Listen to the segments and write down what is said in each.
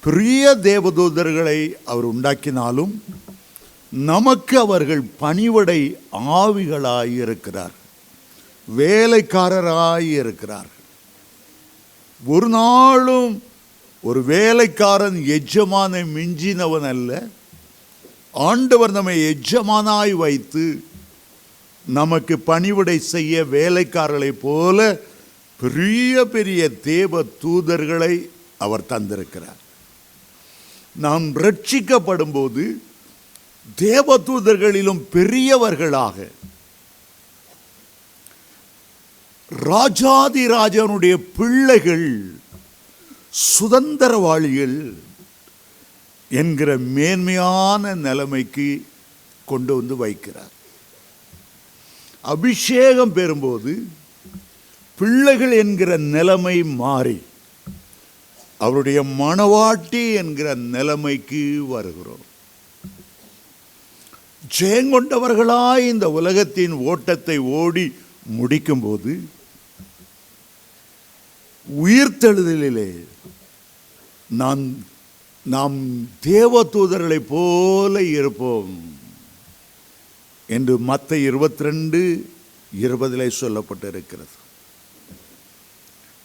பெரிய தேவதூதர்களை அவர் உண்டாக்கினாலும் நமக்கு அவர்கள் பணிவடை ஆவிகளாய் இருக்கிறார், வேலைக்காரராய் இருக்கிறார். ஒரு நாளும் ஒரு வேலைக்காரன் எஜமானை மிஞ்சினவன் அல்ல. ஆண்டவர் நம்மை எஜமானாய் வைத்து நமக்கு பணிவிடை செய்ய வேலைக்காரர்களை போல பெரிய பெரிய தேவ தூதர்களை அவர் தந்திருக்கிறார். நாம் ரட்சிக்கப்படும் போது தேவ தூதர்களிலும் பெரியவர்களாக ராஜாதிராஜனுடைய பிள்ளைகள், சுதந்திரவாளிகள் என்கிற மேன்மையான நிலைமைக்கு கொண்டு வந்து வைக்கிறார். அபிஷேகம் பெறும்போது பிள்ளைகள் என்கிற நிலைமை மாறி அவருடைய மணவாட்டி என்கிற நிலைமைக்கு வருகிறோம். ஜெயங்கொண்டவர்களாய் இந்த உலகத்தின் ஓட்டத்தை ஓடி முடிக்கும்போது உயிர்த்தெழுதலிலே நாம் தேவ தூதர்களைப் போல இருப்போம் என்று மத்தேயு 22:20 சொல்லப்பட்டிருக்கிறது.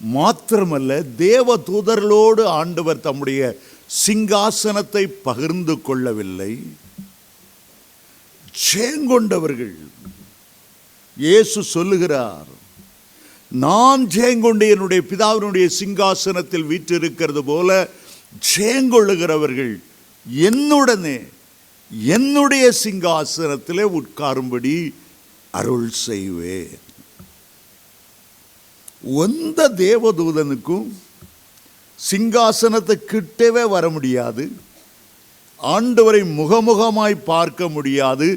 மாத்திரமல்ல, தேவ தூதர்களோடு ஆண்டவர் தம்முடைய சிங்காசனத்தை பகிர்ந்து கொள்ளவில்லை. ஜெயங்கொண்டவர்கள், இயேசு சொல்லுகிறார், நான் ஜெயங்கொண்டு என்னுடைய பிதாவினுடைய சிங்காசனத்தில் வீற்றிருக்கிறது போல ஜெயங்கொள்ளுகிறவர்கள் என்னுடனே என்னுடைய சிங்காசனத்திலே உட்காரும்படி அருள் செய்வேன். எந்த தேவதூதனுக்கும் சிங்காசனத்தை கிட்டவே வர முடியாது, ஆண்டவரை முகமுகமாய் பார்க்க முடியாது.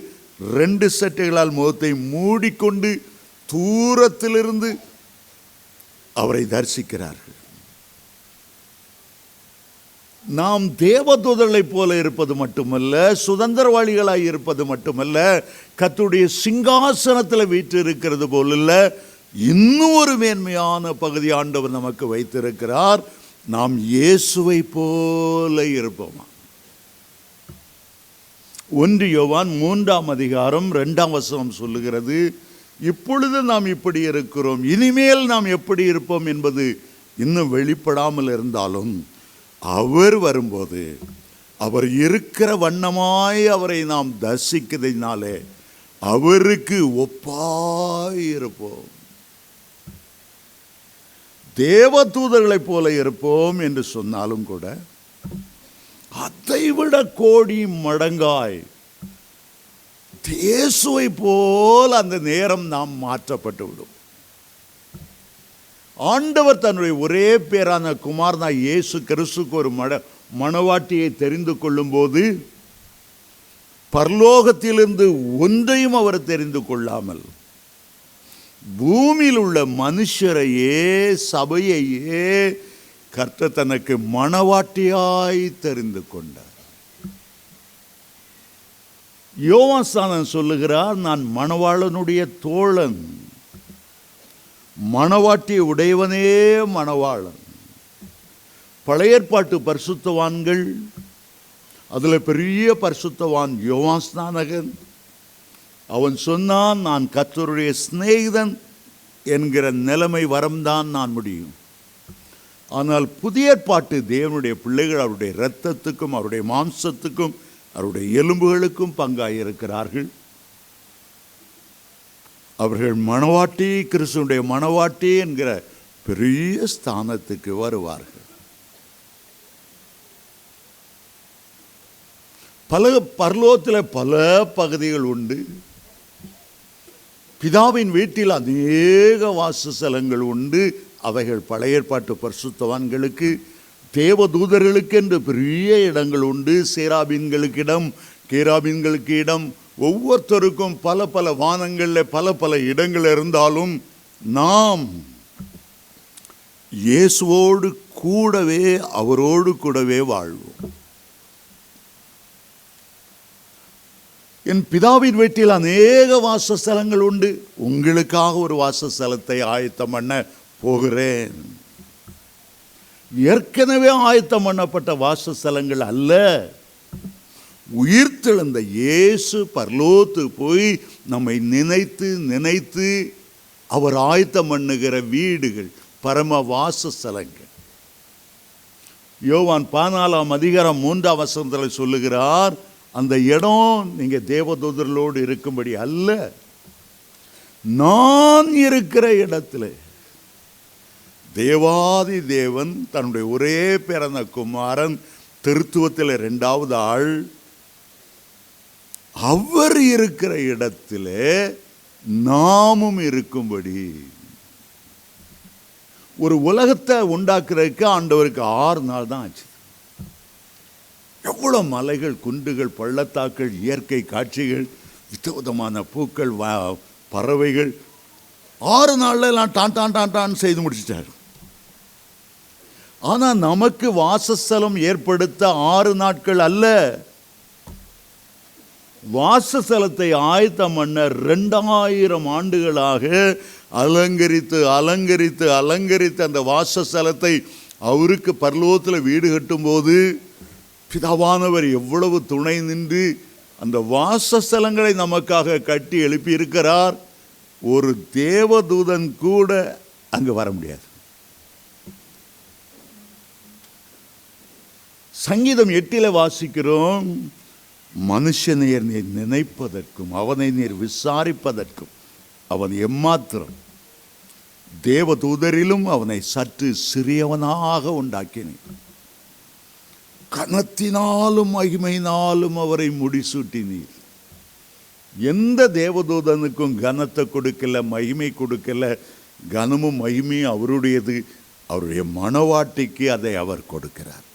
2 சட்டைகளால் முகத்தை மூடிக்கொண்டு தூரத்திலிருந்து அவரை தரிசிக்கிறார்கள். நாம் தேவதூதர்களைப் போல இருப்பது மட்டுமல்ல, சுதந்திரவாளிகளாய் இருப்பது மட்டுமல்ல, கர்த்தருடைய சிங்காசனத்தில் வீற்றிருக்கிறது போல இன்னும் ஒரு மேன்மையான பகுதி ஆண்டவர் நமக்கு வைத்திருக்கிறார். நாம் இயேசுவை போல இருப்போமா? 1 யோவான் 3:2 சொல்லுகிறது, இப்பொழுது நாம் இப்படி இருக்கிறோம், இனிமேல் நாம் எப்படி இருப்போம் என்பது இன்னும் வெளிப்படாமல் இருந்தாலும் அவர் வரும்போது அவர் இருக்கிற வண்ணமாய் அவரை நாம் தரிசிக்கிறதினாலே அவருக்கு ஒப்பாய் இருப்போம். தேவ தூதர்களைப் போல இருப்போம் என்று சொன்னாலும் கூட அதைவிட கோடி மடங்காய் இயேசுவை போல் அந்த நேரம் நாம் மாற்றப்பட்டு விடும். ஆண்டவர் தன்னுடைய ஒரே பேரான குமாரனா இயேசு கிறிஸ்துக்கு ஒரு மணவாட்டியை தெரிந்து கொள்ளும் போது பரலோகத்திலிருந்து ஒன்றையும் அவர் தெரிந்து கொள்ளாமல் பூமியில் உள்ள மனுஷரையே, சபையையே கர்த்தர் தனக்கு மணவாட்டியாய் தெரிந்து கொண்டார். யோவான் சொல்லுகிறார், நான் மணவாளனுடைய தோழன், மணவாட்டியை உடையவனே மணவாளன். பழைய ஏற்பாட்டு பரிசுத்தவான்கள், அதில் பெரிய பரிசுத்தவான் யோவான் ஸ்நானகன், அவன் சொன்னான், நான் கர்த்தருடைய சிநேகிதன் என்கிற நிலைமை வரம்தான் நான் முடியும். ஆனால் புதிய ஏற்பாட்டு தேவனுடைய பிள்ளைகள் அவருடைய இரத்தத்துக்கும் அவருடைய மாம்சத்துக்கும் அவருடைய எலும்புகளுக்கும் பங்காயிருக்கிறார்கள். அவர்கள் மணவாட்டி, கிறிஸ்துடைய மணவாட்டி என்கிற பெரிய ஸ்தானத்துக்கு வருவார்கள். பரலோகத்தில் பல பகுதிகள் உண்டு. பிதாவின் வீட்டில் அநேக வாசஸ்தலங்கள் உண்டு. அவைகள் பழைய ஏற்பாட்டு பரிசுத்தவான்களுக்கு, தேவதூதர்களுக்கு என்று பெரிய இடங்கள் உண்டு. சேராபீன்களுக்கு இடம், கேராபீன்களுக்கு இடம், ஒவ்வொருத்தருக்கும் பல பல வானங்களில் பல பல இடங்கள் இருந்தாலும் நாம் இயேசுவோடு கூடவே அவரோடு கூடவே வாழ்வோம். என் பிதாவின் வீட்டில் அநேக வாசஸ்தலங்கள் உண்டு, உங்களுக்காக ஒரு வாசஸ்தலத்தை ஆயத்தம் பண்ண போகிறேன். ஏற்கனவே ஆயத்தம் பண்ணப்பட்ட வாசஸ்தலங்கள் அல்ல. உயிர்த்தெழுந்த இயேசு பரலோகத்து போய் நம்மை நினைத்து நினைத்து அவர் ஆயத்தம் பண்ணுகிற வீடுகள், பரம வாசஸ்தலங்கள். யோவான் 14 அதிகாரம் 3 சொல்லுகிறார், அந்த இடம் நீங்க தேவதூதர்களோடு இருக்கும்படி அல்ல, நான் இருக்கிற இடத்துல தேவாதி தேவன் தன்னுடைய ஒரே பிறந்த குமாரன், திருத்துவத்தில் 2வது ஆள், அவர் இருக்கிற இடத்துல நாமும் இருக்கும்படி. ஒரு உலகத்தை உண்டாக்குறதுக்கு ஆண்டவருக்கு 6 நாள் தான் ஆச்சு. எவ்வளவு மலைகள், குன்றுகள், பள்ளத்தாக்கள், இயற்கை காட்சிகள், விதவிதமான பூக்கள், பறவைகள், 6 நாள்ல எல்லாம் டான் டான் டான் டான் செய்து முடிச்சிட்டார். ஆனா நமக்கு வாசஸ்தலம் ஏற்படுத்த 6 நாட்கள் அல்ல, வாசஸ்தலத்தை ஆயத்தம் பண்ண 2000 ஆண்டுகளாக அலங்கரித்து அலங்கரித்து அலங்கரித்து அந்த வாசஸ்தலத்தை அவருக்கு பரலோகத்தில் வீடு கட்டும் போது பிதாவானவர் எவ்வளவு துணை நின்று அந்த வாசஸ்தலங்களை நமக்காக கட்டி எழுப்பி இருக்கிறார். ஒரு தேவதூதன் கூட அங்கு வர முடியாது. சங்கீதம் 8 வாசிக்கிறோம், மனுஷனை நீர் நினைப்பதற்கும் அவனை நீர் விசாரிப்பதற்கும் அவன் எம்மாத்திரம், தேவதூதரிலும் அவனை சற்று சிறியவனாக உண்டாக்கினீர், கனத்தினாலும் மகிமையினாலும் அவரை முடிசூட்டினீர். எந்த தேவதூதனுக்கும் கனத்தை கொடுக்கல, மகிமை கொடுக்கல. கனமும் மகிமையும் அவருடையது. அவருடைய மனவாட்டிக்கு அதை அவர் கொடுக்கிறார்.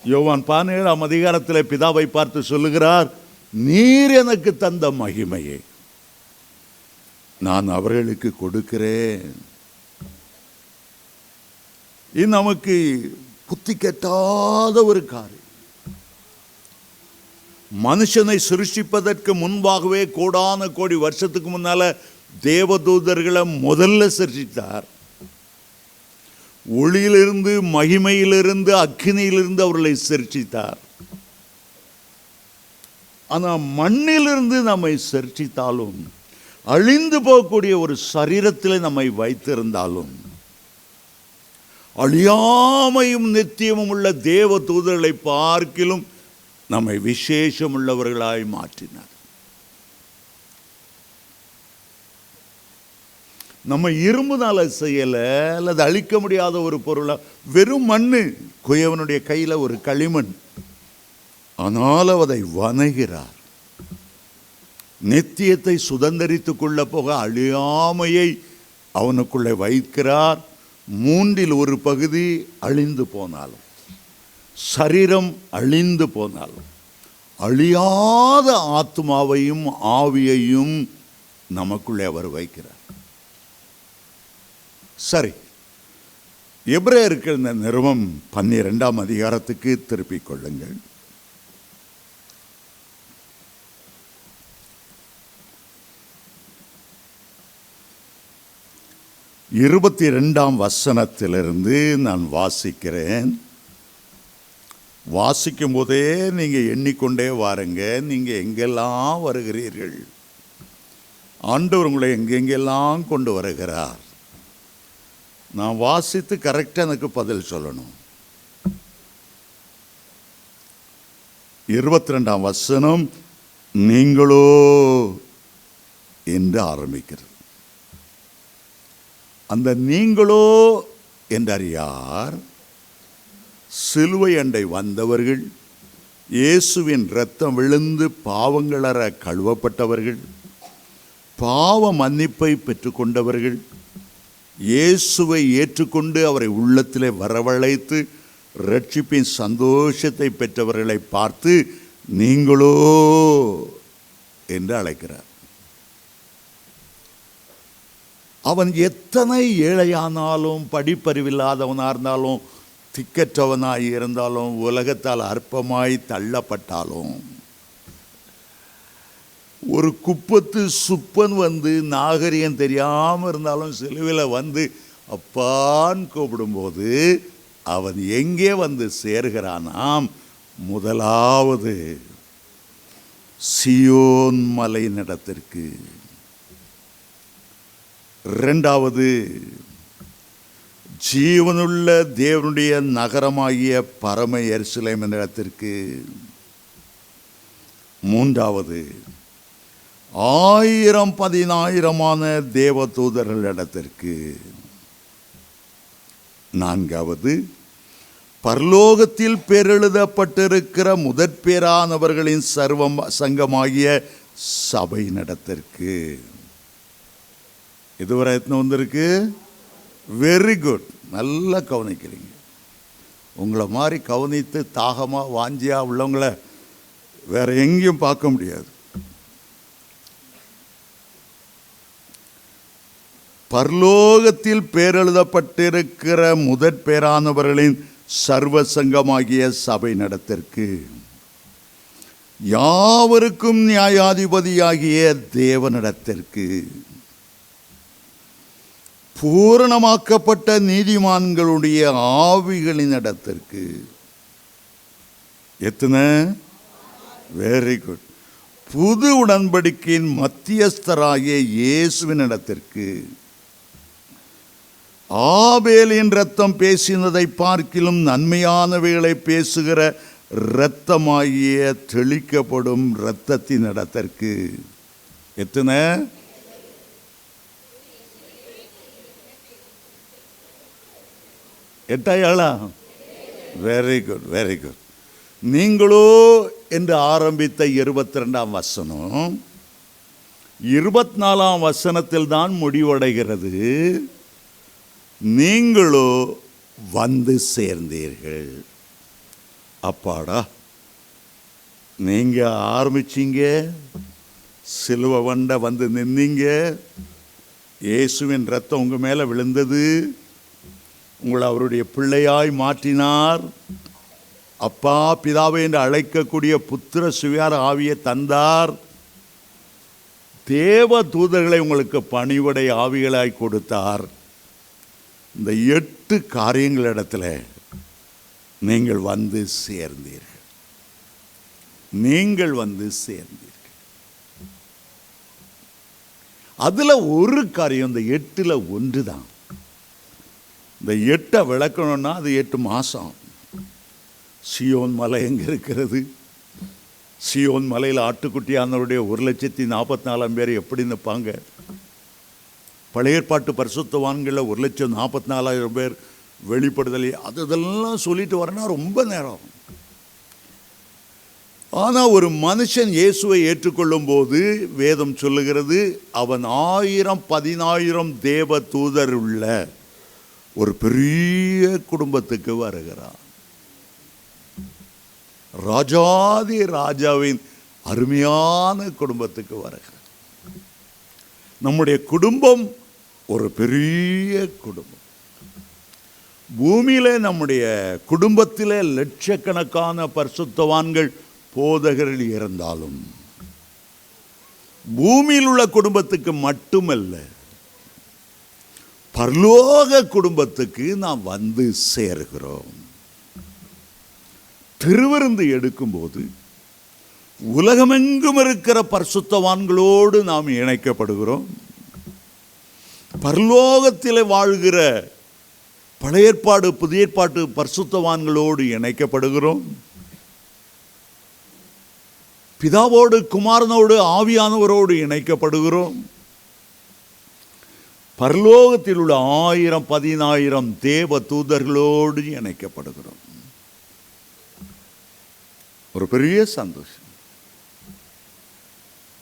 யோவான் 17 அதிகாரத்தில் பிதாவை பார்த்து சொல்லுகிறார், நீர் எனக்கு தந்த மகிமையை நான் அவர்களுக்கு கொடுக்கிறேன். இது நமக்கு புத்தி கெட்டாத ஒரு காரியம். மனுஷனை சிருஷ்டிப்பதற்கு முன்பாகவே கோடான கோடி வருஷத்துக்கு முன்னால தேவதூதர்களை முதல்ல சிருஷ்டித்தார். ஒளியிலிருந்து, மகிமையிலிருந்து, அக்கினியிலிருந்து அவர்களை சிருஷ்டித்தார். ஆனால் மண்ணிலிருந்து நம்மை சிருஷ்டித்தாலும், அழிந்து போகக்கூடிய ஒரு சரீரத்தில் நம்மை வைத்திருந்தாலும், அழியாமையும் நித்தியமும் உள்ள தேவ தூதர்களை பார்க்கிலும் நம்மை விசேஷம் உள்ளவர்களாய் மாற்றினார். நம்ம இரும்புனால செய்யலை, அல்லது அழிக்க முடியாத ஒரு பொருளா, வெறும் மண்ணு, குயவனுடைய கையில் ஒரு களிமண். ஆனால் அதை வணங்குகிறார். நித்தியத்தை சுதந்திரித்து கொள்ள போக அழியாமையை அவனுக்குள்ளே வைக்கிறார். 1/3 பகுதி அழிந்து போனாலும், சரீரம் அழிந்து போனாலும், அழியாத ஆத்மாவையும் ஆவியையும் நமக்குள்ளே அவர் வைக்கிறார். சரி, எபிரேயருக்கு இந்த நிருபம் 12 அதிகாரத்துக்கு திருப்பிக் கொள்ளுங்கள். இருபத்தி 2 நான் வாசிக்கிறேன். வாசிக்கும் போதே நீங்கள் எண்ணிக்கொண்டே வாருங்க, நீங்கள் எங்கெல்லாம் வருகிறீர்கள், ஆண்டவர் உங்களை எங்கெங்கெல்லாம் கொண்டு வருகிறார். நான் வாசித்து கரெக்டாக எனக்கு பதில் சொல்லணும். 22 நீங்களோ என்று ஆரம்பிக்கிறது. அந்த நீங்களோ என்றார் யார்? சிலுவை அண்டை வந்தவர்கள், இயேசுவின் இரத்தம் விழுந்து பாவங்களற கழுவப்பட்டவர்கள், பாவ மன்னிப்பை பெற்றுக்கொண்டவர்கள், இயேசுவை ஏற்றுக்கொண்டு அவரை உள்ளத்திலே வரவழைத்து ரட்சிப்பின் சந்தோஷத்தை பெற்றவர்களை பார்த்து நீங்களோ என்று அழைக்கிறார். அவன் எத்தனை ஏழையானாலும், படிப்பறிவில்லாதவனாக இருந்தாலும், திக்கற்றவனாய் இருந்தாலும், உலகத்தால் அற்பமாய் தள்ளப்பட்டாலும், ஒரு குப்பத்து சுப்பன் வந்து நாகரிகம் தெரியாமல் இருந்தாலும் சிலுவையில் வந்து அப்பான்னு கூப்பிடும்போது அவன் எங்கே வந்து சேர்கிறானாம்? முதலாவது சீயோன் மலை நடத்திற்கு, இரண்டாவது ஜீவனுள்ள தேவனுடைய நகரமாகிய பரம எருசலேம் இடத்திற்கு, மூன்றாவது 1000-10,000 தேவதூதர்களிடத்திற்கு, நான்காவது பரலோகத்தில் பேரெழுதப்பட்டிருக்கிற முதற்பேரானவர்களின் சங்கமாகிய சபை நடத்திற்கு. இதுவரை எத்தனை வந்திருக்கு? வெரி குட், நல்லா கவனிக்கிறீங்க. உங்களை மாதிரி கவனித்து தாகமாக வாஞ்சியாக உள்ளவங்களை வேற எங்கேயும் பார்க்க முடியாது. பரலோகத்தில் பேரெழுதப்பட்டிருக்கிற முதற்பேரானவர்களின் சர்வசங்கமாகிய சபை நடத்திற்கு, யாவருக்கும் நியாயாதிபதியாகிய தேவனிடத்திற்கு, பூரணமாக்கப்பட்ட நீதிமான்களுடைய ஆவிகளின் இடத்திற்கு. எத்தனை? Very good. புது உடன்படிக்கையின் மத்தியஸ்தராகிய இயேசுவின் இடத்திற்கு, ஆபேலின் இரத்தம் பேசினதை பார்க்கிலும் நன்மையானவைகளை பேசுகிற இரத்தமாகிய தெளிக்கப்படும் இரத்தத்தின் இடத்திற்கு. எத்தனை? எட்டாயாளா? Very good, very good. நீங்களோ என்று ஆரம்பித்த 22ஆம் வசனம் 24ஆம் வசனத்தில் தான் முடிவடைகிறது. நீங்களோ வந்து சேர்ந்தீர்கள். அப்பாடா, நீங்க ஆரம்பிச்சீங்க, சிலுவை வண்ட வந்து நின்னீங்க, இயேசுவின் ரத்தம் உங்க மேல விழுந்தது, உங்களை அவருடைய பிள்ளையாய் மாற்றினார். அப்பா பிதாவை என்று அழைக்கக்கூடிய புத்திர சுவியார் ஆவியை தந்தார். தேவ தூதர்களை உங்களுக்கு பணிவுடை ஆவிகளாய் கொடுத்தார். இந்த 8 காரியங்களிடத்தில் நீங்கள் வந்து சேர்ந்தீர்கள். நீங்கள் வந்து சேர்ந்தீர்கள். அதுல ஒரு காரியம், இந்த 8ல் ஒன்று தான். இந்த 8 விளக்கணும்னா அது 8 மாதம். சீயோன் மலை எங்கே இருக்கிறது? சீயோன் மலையில் ஆட்டுக்குட்டியானவருடைய 1,44,000 பேர் எப்படி நிற்பாங்க? பழைய ஏற்பாட்டு பரிசுத்தவான்களில் 1,44,000 பேர் வெளிப்படுதல், அதெல்லாம் சொல்லிட்டு வரனா ரொம்ப நேரம். ஆனால் ஒரு மனுஷன் இயேசுவை ஏற்றுக்கொள்ளும் போது வேதம் சொல்லுகிறது, அவன் 1000-10,000 தேவ தூதர் உள்ள ஒரு பெரிய குடும்பத்துக்கு வருகிறான். ராஜாதி ராஜாவின் அருமையான குடும்பத்துக்கு வருகிறான். நம்முடைய குடும்பம் ஒரு பெரிய குடும்பம். பூமியில நம்முடைய குடும்பத்திலே லட்சக்கணக்கான பரிசுத்தவான்கள் போதகர்கள் இருந்தாலும் பூமியில் உள்ள குடும்பத்துக்கு மட்டுமல்ல, பரலோக குடும்பத்துக்கு நாம் வந்து சேர்கிறோம். திருவிருந்து எடுக்கும்போது உலகமெங்கும் இருக்கிற பரிசுத்தவான்களோடு நாம் இணைக்கப்படுகிறோம். பரலோகத்தில் வாழ்கிற பழைய ஏற்பாடு புதிய ஏற்பாட்டு பரிசுத்தவான்களோடு இணைக்கப்படுகிறோம். பிதாவோடு குமாரனோடு ஆவியானவரோடு இணைக்கப்படுகிறோம். பரலோகத்தில் உள்ள 1000-10,000 தேவ தூதர்களோடு இணைக்கப்படுகிறோம். ஒரு பெரிய சந்தோஷம்.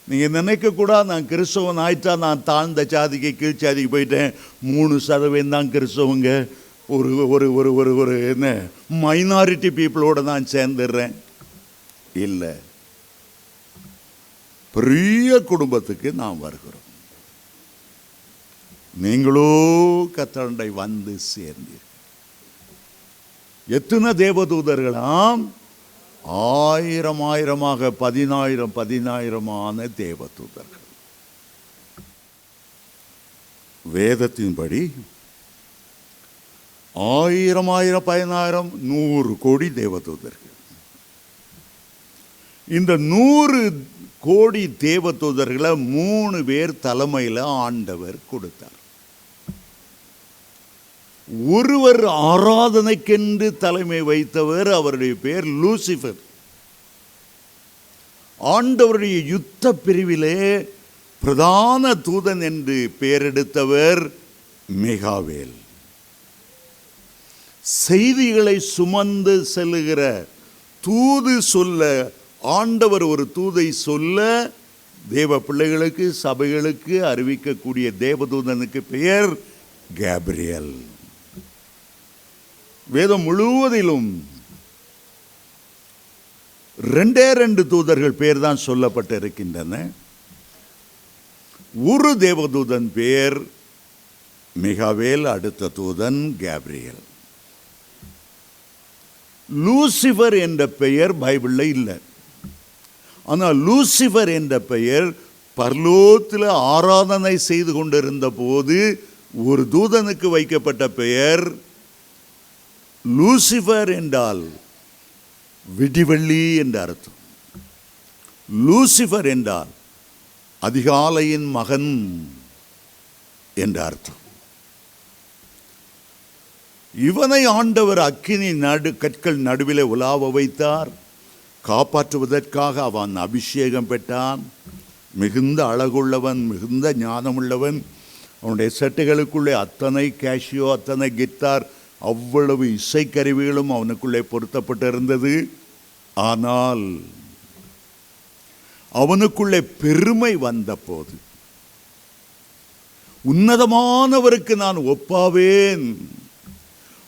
நீங்க நினைக்க கூட, நான் கிறிஸ்தவன் ஆயிட்டா நான் தாழ்ந்த சாதிக்கு கீழ் சாதிக்கு போயிட்டேன், 3% தான் கிறிஸ்தவங்க, ஒரு ஒரு ஒரு ஒரு ஒரு என்ன மைனாரிட்டி பீப்புளோட நான் சேர்ந்துடுறேன். இல்லை, பெரிய குடும்பத்துக்கு நாம் வருகிறோம். நீங்களோ கர்த்தருடை வந்து சேர்ந்தீர்கள். எத்தனை தேவதூதர்களாம்? 1000-1000 10,000 தேவதூதர்கள். வேதத்தின்படி 1000 1000 10,000 100 கோடி தேவதூதர்கள். இந்த 100 கோடி தேவதூதர்களை 3 பேர் தலைமையில் ஆண்டவர் கொடுத்தார். ஒருவர் ஆராதனைக்கென்று தலைமை வைத்தவர், அவருடைய பேர் லூசிபர். ஆண்டவருடைய யுத்த பிரிவிலே பிரதான தூதன் என்று பெயரெடுத்தவர் மிகாவேல். செய்திகளை சுமந்து செல்லுகிற தூது சொல்ல, ஆண்டவர் ஒரு தூதை சொல்ல தேவ பிள்ளைகளுக்கு சபைகளுக்கு அறிவிக்கக்கூடிய தேவதூதனுக்கு பெயர் கேப்ரியல். வேதம் முழுவதிலும் 2 தூதர்கள் பெயர் தான் சொல்லப்பட்டு இருக்கின்றன. ஒரு தேவதூதன் பெயர் மிகாவேல், அடுத்த தூதன் கேப்ரியல். லூசிபர் என்ற பெயர் பைபிளில் இல்லை. ஆனால் லூசிபர் என்ற பெயர் பரலோகத்தில் ஆராதனை செய்து கொண்டிருந்த போது ஒரு தூதனுக்கு வைக்கப்பட்ட பெயர். லூசிபர் என்றால் விடிவெள்ளி என்ற அர்த்தம். லூசிபர் என்றால் அதிகாலையின் மகன் என்ற அர்த்தம். இவனை ஆண்டவர் அக்கினி கற்கள் நடுவிலே உலாவ வைத்தார். காப்பாற்றுவதற்காக அவன் அபிஷேகம் பெற்றான். மிகுந்த அழகுள்ளவன், மிகுந்த ஞானமுள்ளவன். அவனுடைய சட்டைகளுக்குள்ளே அத்தனை கேஷியோ, அத்தனை கிட்டார், அவ்வளவு இசைக்கருவிகளும் அவனுக்குள்ளே பொருத்தப்பட்டிருந்தது. ஆனால் அவனுக்குள்ளே பெருமை வந்த போது, உன்னதமானவருக்கு நான் ஒப்பாவேன்,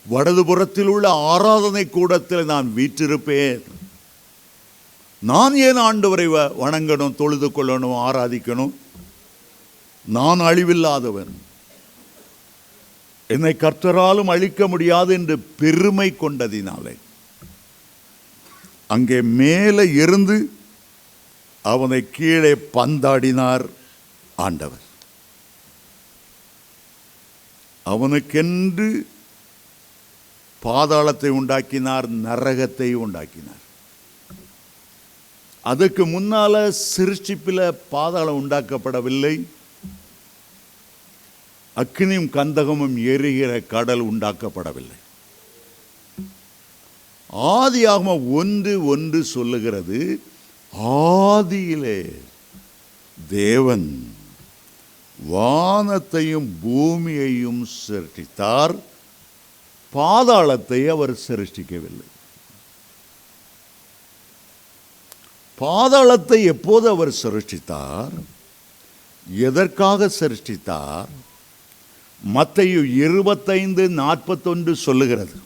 வடதுபுறத்தில் உள்ள ஆராதனை கூடத்தில் நான் வீற்றிருப்பேன், நான் ஏன் ஆண்டவரை வணங்கணும், தொழுது கொள்ளணும், ஆராதிக்கணும், நான் அழிவில்லாதவன், என்னை கர்த்தராலும் அழிக்க முடியாது என்று பெருமை கொண்டதினாலே அங்கே மேலே இருந்து அவனை கீழே பந்தாடினார் ஆண்டவர். அவனுக்கென்று பாதாளத்தை உண்டாக்கினார், நரகத்தை உண்டாக்கினார். அதுக்கு முன்னால சிருஷ்டிப்பில் பாதாளம் உண்டாக்கப்படவில்லை. அக்கினியும் கந்தகமும் எரிகிற கடல் உண்டாக்கப்படவில்லை. ஆதியாகமம் 1:1 சொல்லுகிறது, ஆதியிலே தேவன் வானத்தையும் பூமியையும் சிருஷ்டித்தார், பாதாளத்தை அவர் சிருஷ்டிக்கவில்லை. பாதாளத்தை எப்போது அவர் சிருஷ்டித்தார், எதற்காக சிருஷ்டித்தார்? மத்தேயு 25:41 சொல்லுகிறது,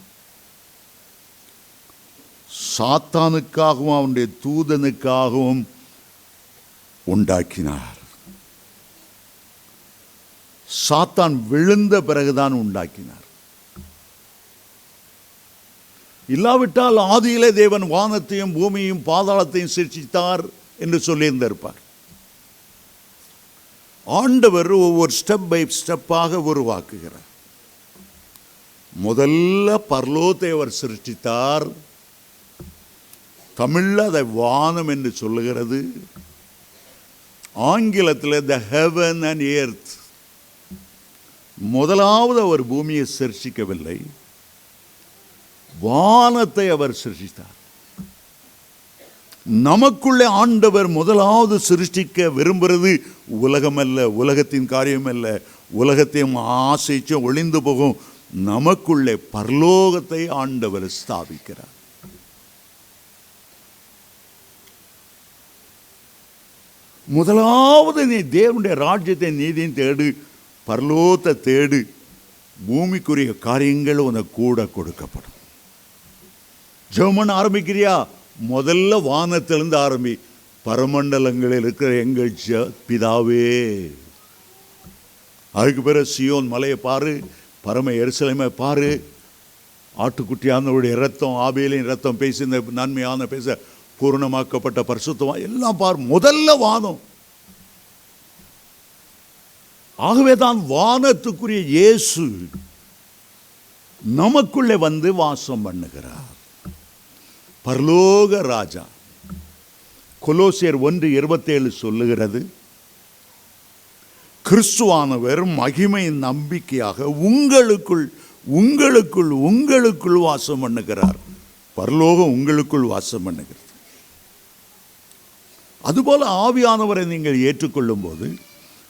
சாத்தானுக்காகவும் அவனுடைய தூதனுக்காகவும் உண்டாக்கினார். சாத்தான் விழுந்த பிறகுதான் உண்டாக்கினார். இல்லாவிட்டால் ஆதியிலே தேவன் வானத்தையும் பூமியையும் பாதாளத்தையும் சிருஷ்டித்தார் என்று சொல்லியிருந்திருப்பார். ஆண்டவர் ஒவ்வொரு ஸ்டெப் பை ஸ்டெப்பாக உருவாக்குகிறார். முதல்ல பரலோகத்தை அவர் சிருஷ்டித்தார். தமிழில் அதை வானம் என்று சொல்லுகிறது. ஆங்கிலத்தில் த ஹெவன் அண்ட் எர்த். முதலாவது அவர் பூமியை சிருஷ்டிக்கவில்லை, வானத்தை அவர் சிருஷ்டித்தார். நமக்குள்ளே ஆண்டவர் முதலாவது சிருஷ்டிக்க விரும்புகிறது உலகம் அல்ல, உலகத்தின் காரியம் அல்ல, உலகத்தையும் ஆசைச்சும் ஒளிந்து போகும். நமக்குள்ளே பரலோகத்தை ஆண்டவர் ஸ்தாபிக்கிறார். முதலாவது நீ தேவனுடைய ராஜ்யத்தை நீதியும் தேடு, பரலோகத்தை தேடு, பூமிக்குரிய காரியங்கள் உனக்கு கூட கொடுக்கப்படும். ஜெபம் ஆரம்பிக்கிறியா, முதல்ல வானத்திலிருந்து ஆரம்பி. பரமண்டலங்களில் இருக்கிற எங்கள் பிதாவே. அதுக்கு பிறகு சியோன் மலையை பாரு, பரம எருசலேமை பாரு, ஆட்டுக்குட்டியானவருடைய இரத்தம், ஆபேலின் இரத்தம் பேசி இந்த நன்மையான பேச பூர்ணமாக்கப்பட்ட பரிசுத்தமா எல்லாம் பார். முதல்ல வானம். ஆகவே தான் வானத்துக்குரிய இயேசு நமக்குள்ளே வந்து வாசம் பண்ணுகிறார். பரலோக ராஜா. கொலோசியர் 1:27 சொல்லுகிறது, கிறிஸ்துவானவர் மகிமையின் நம்பிக்கையாக உங்களுக்குள் உங்களுக்குள் உங்களுக்குள் வாசம் பண்ணுகிறார். பரலோகம் உங்களுக்குள் வாசம் பண்ணுகிறது. அதுபோல ஆவியானவரை நீங்கள் ஏற்றுக்கொள்ளும் போது,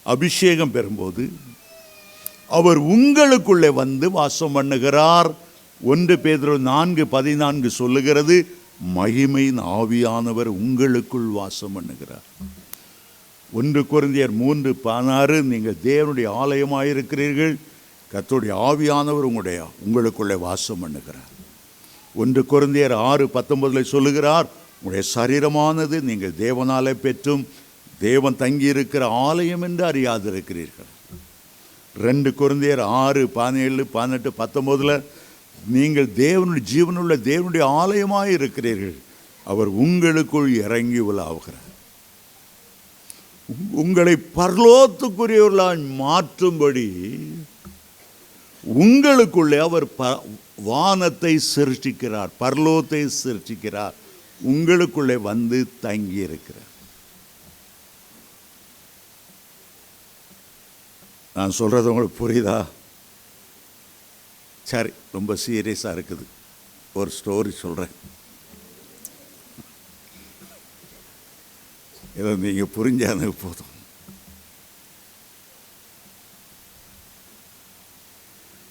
அபிஷேகம் பெறும்போது அவர் உங்களுக்குள்ளே வந்து வாசம் பண்ணுகிறார். 1 பேதுரு 4:14 சொல்லுகிறது, மகிமையின் ஆவியானவர் உங்களுக்குள் வாசம் பண்ணுகிறார். 1 கொரிந்தியர் 3:16 நீங்கள் தேவனுடைய ஆலயமாயிருக்கிறீர்கள், கர்த்தருடைய ஆவியானவர் உங்களுக்குள்ளே வாசம் பண்ணுகிறார். 1 கொரிந்தியர் 6:19 சொல்லுகிறார், உங்களுடைய சரீரமானது நீங்கள் தேவனாலே பெற்றும் தேவன் தங்கியிருக்கிற ஆலயம் என்று அறியாதிருக்கிறீர்கள். 2 கொரிந்தியர் 6:17, 18, 19 நீங்கள் தேவனுடைய ஜீவனுள்ள தேவனுடைய ஆலயமாய் இருக்கிறீர்கள், அவர் உங்களுக்குள் இறங்கி உலாவுகிறார். உங்களை பரலோகத்துக்குரியவர்களாய் மாற்றும்படி உங்களுக்குள்ளே அவர் வானத்தை சிருஷ்டிக்கிறார், பரலோகத்தை சிருஷ்டிக்கிறார், உங்களுக்குள்ளே வந்து தங்கி இருக்கிறார். நான் சொல்றது உங்களுக்கு புரியுதா? சரி, ரொம்ப சீரியஸாக இருக்குது. ஒரு ஸ்டோரி சொல்கிறேன், இதை நீங்கள் புரிஞ்சானது போதும்.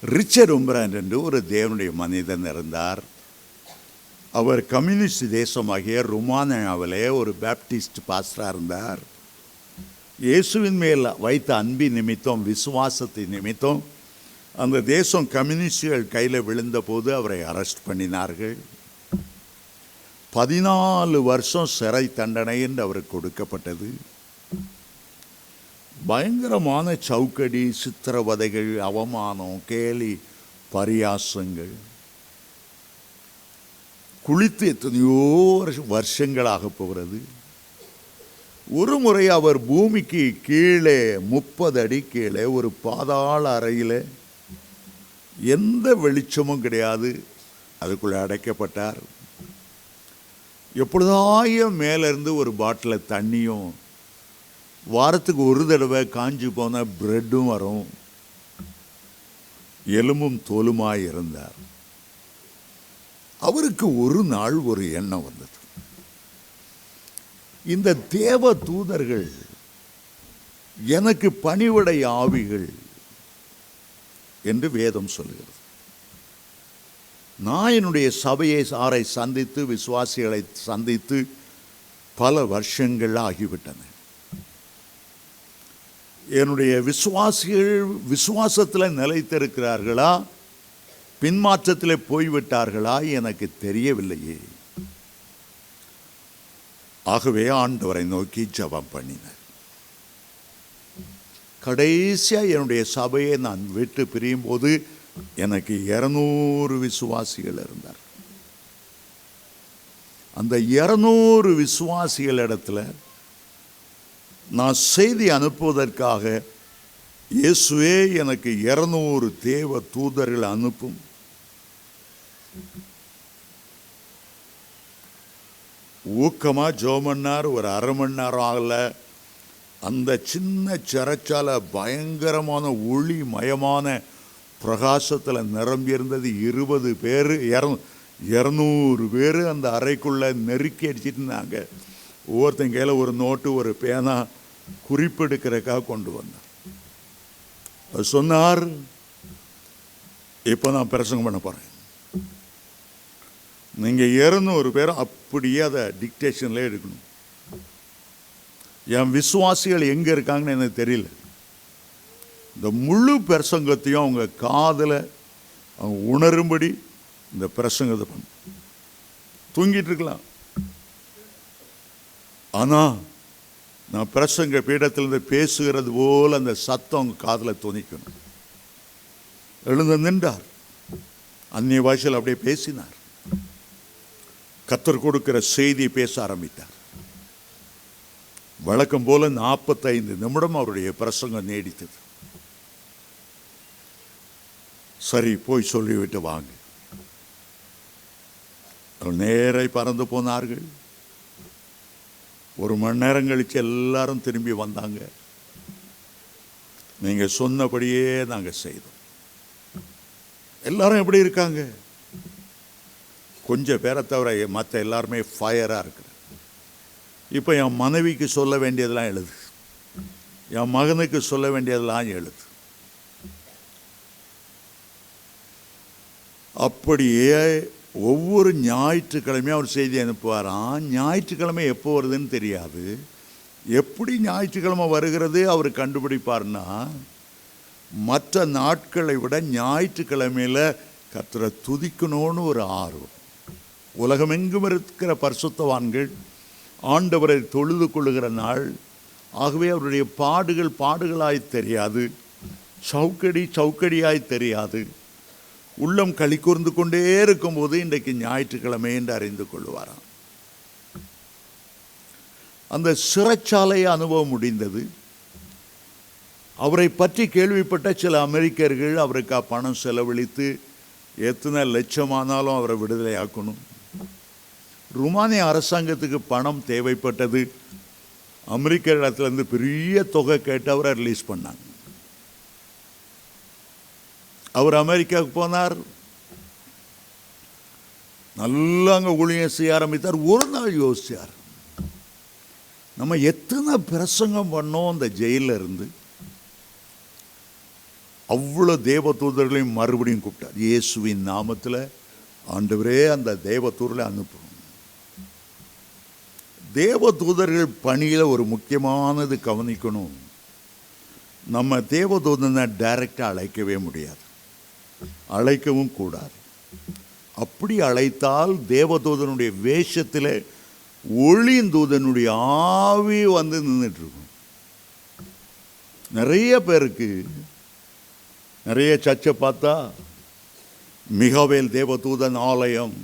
ரிச்சர்ட் உம்பரான் என்று ஒரு தேவனுடைய மனிதன் இருந்தார். அவர் கம்யூனிஸ்ட் தேசமாகிய ருமானியாவிலே ஒரு பேப்டிஸ்ட் பாஸ்டராக இருந்தார். இயேசுவின் மேல் வைத்த அன்பின் நிமித்தம், விசுவாசத்தின் நிமித்தம் அந்த தேசம் கம்யூனிஸ்டுகள் கையில் விழுந்த போது அவரை அரெஸ்ட் பண்ணினார்கள். 14 வருஷம் சிறை தண்டனை என்று அவருக்கு கொடுக்கப்பட்டது. பயங்கரமான சவுக்கடி, சித்திரவதைகள், அவமானம், கேலி, பரியாசங்கள், குளித்து எத்தனையோ வருஷங்களாக போகிறது. ஒரு முறை அவர் பூமிக்கு கீழே 30 அடி கீழே ஒரு பாதாள அறையில், எந்த வெளிச்சமும் கிடையாது, அதுக்குள்ளே அடைக்கப்பட்டார். எப்பொழுதாயும் மேலேருந்து ஒரு பாட்டில் தண்ணியும், வாரத்துக்கு ஒரு தடவை காஞ்சி போன பிரெட்டும் வரும். எலும்பும் தோலுமாய் இருந்தார். அவருக்கு ஒரு நாள் ஒரு எண்ணம் வந்தது, இந்த தேவ தூதர்கள் எனக்கு பணிவிடை ஆவிகள் என்று வேதம் சொல்லுகிறது. நான் என்னுடைய சபையை சாரை சந்தித்து, விசுவாசிகளை சந்தித்து பல வருஷங்கள் ஆகிவிட்டன. என்னுடைய விசுவாசிகள் விசுவாசத்தில் நிலைத்திருக்கிறார்களா, பின்மாற்றத்தில் போய்விட்டார்களா எனக்கு தெரியவில்லையே. ஆகவே ஆண்டவரை நோக்கி ஜெபம் பண்ணினார். கடைசியாக என்னுடைய சபையை நான் விட்டு பிரியும் போது எனக்கு 200 விசுவாசிகள் இருந்தார். அந்த 200 விசுவாசிகள் இடத்துல நான் செய்தி அனுப்புவதற்காக, இயேசுவே எனக்கு 200 தேவ தூதர்கள் அனுப்பும், ஊக்கமாக ஜோமன்னார். ஒரு அரை மணி நேரம் ஆகல, அந்த சின்ன சிறைச்சால பயங்கரமான ஒளி மயமான பிரகாசத்தில் நிரம்பியிருந்தது. 20 பேர், 200 பேர் அந்த அறைக்குள்ளே நெருக்கி அடிச்சிட்டு இருந்தாங்க. ஒவ்வொருத்தங்க கையில் ஒரு நோட்டு, ஒரு பேனா குறிப்பெடுக்கிறதுக்காக கொண்டு வந்தார். அது சொன்னார், இப்போ நான் பிரசங்கம் பண்ண போகிறேன், நீங்கள் 200 பேரும் அப்படியே அதை டிக்டேஷனில் எடுக்கணும். என் விசுவாசிகள் எங்கே இருக்காங்கன்னு எனக்கு தெரியல. இந்த முழு பிரசங்கத்தையும் அவங்க காதில் அவங்க உணரும்படி இந்த பிரசங்கத்தை பண்ண. தூங்கிட்டு இருக்கலாம், ஆனால் நான் பிரசங்க பீடத்திலிருந்து பேசுகிறது போல் அந்த சத்தம் அவங்க காதில் துணிக்கணும். எழுந்து நின்றார், அந்நிய பாஷையில் அப்படியே பேசினார். கர்த்தர் கொடுக்கிற செய்தியை பேச ஆரம்பித்தார். வழக்கம் போல 45 நிமிடம் அவருடைய பிரசங்கம் நீடித்தது. சரி போய் சொல்லிவிட்டு வாங்க. நேரே பறந்து போனார்கள். 1 மணி நேரம் கழிச்சு எல்லாரும் திரும்பி வந்தாங்க. நீங்க சொன்னபடியே நாங்க செய்தோம். எல்லாரும் எப்படி இருக்காங்க? கொஞ்சம் பேரை தவிர மற்ற எல்லாருமே ஃபயரா இருக்கிற. இப்போ என் மனைவிக்கு சொல்ல வேண்டியதெல்லாம் எழுது, என் மகனுக்கு சொல்ல வேண்டியதெல்லாம் எழுது. அப்படியே ஒவ்வொரு ஞாயிற்றுக்கிழமையும் அவர் செய்தி அனுப்புவாராம். ஞாயிற்றுக்கிழமை எப்போ வருதுன்னு தெரியாது. எப்படி ஞாயிற்றுக்கிழமை வருகிறது அவர் கண்டுபிடிப்பார்னா, மற்ற நாட்களை விட ஞாயிற்றுக்கிழமையில் கர்த்தரை துதிக்கணும்னு ஒரு ஆர்வம். உலகமெங்கும் இருக்கிற பரிசுத்தவான்கள் ஆண்டவரை தொழுது கொள்ளுகிற நாள். ஆகவே அவருடைய பாடுகள் பாடுகளாய் தெரியாது, சவுக்கடி சவுக்கடியாய் தெரியாது. உள்ளம் களி கூர்ந்து கொண்டே இருக்கும்போது இன்றைக்கு ஞாயிற்றுக்கிழமை என்று அறிந்து கொள்வாராம். அந்த சிறைச்சாலை அனுபவம் முடிந்தது. அவரை பற்றி கேள்விப்பட்ட சில அமெரிக்கர்கள் அவருக்கு பணம் செலவழித்து எத்தனை லட்சமானாலும் அவரை விடுதலை ஆக்கணும். ருமானிய அரசாங்கத்துக்கு பணம் தேவைப்பட்டது. அமெரிக்க இடத்துலேருந்து பெரிய தொகை கேட்டு அவரை ரிலீஸ் பண்ணாங்க. அவர் அமெரிக்காவுக்கு போனார். நல்லா அங்கே ஊழியம் செய்ய ஆரம்பித்தார். ஒரு நாள் யோசிச்சார், நம்ம எத்தனை பிரசங்கம் பண்ணோம் அந்த ஜெயிலில் இருந்து. அவ்வளோ தேவதூதர்களையும் மறுபடியும் கூப்பிட்டார். இயேசுவின் நாமத்தில் ஆண்டவரே அந்த தேவதூதர்களை அனுப்பும். தேவதூதர்கள் பணியில் ஒரு முக்கியமானது கவனிக்கணும். நம்ம தேவதூதனை டைரக்டாக அழைக்கவே முடியாது, அழைக்கவும் கூடாது. அப்படி அழைத்தால் தேவதூதனுடைய வேஷத்தில் ஒளிந்தூதனுடைய ஆவி வந்து நின்றுட்டு இருக்கும். நிறைய பேருக்கு நிறைய சர்ச்சை பார்த்தா மிகாவேல் தேவதூதன் ஆலயம்,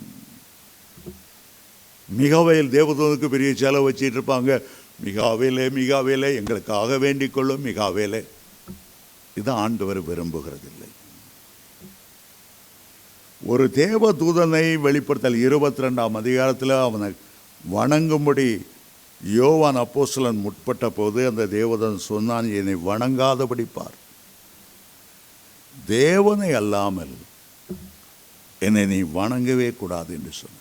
மிகாவேல் தேவதூதனுக்கு பெரிய செலவு வச்சிட்டு இருப்பாங்க. மிகாவேலே மிகாவேலே எங்களுக்காக வேண்டிக் கொள்ளும் மிகாவேலே. இது ஆண்டவர் விரும்புகிறதில்லை. ஒரு தேவதூதனை வெளிப்படுத்தல் 22ஆம் அதிகாரத்தில் அவனை வணங்கும்படி யோவான் அப்போஸ்தலன் முற்பட்ட போது அந்த தேவதூதன் சொன்னான், என்னை வணங்காதபடி பார். தேவனை அல்லாமல் என்னை நீ வணங்கவே கூடாது என்று சொன்னான்.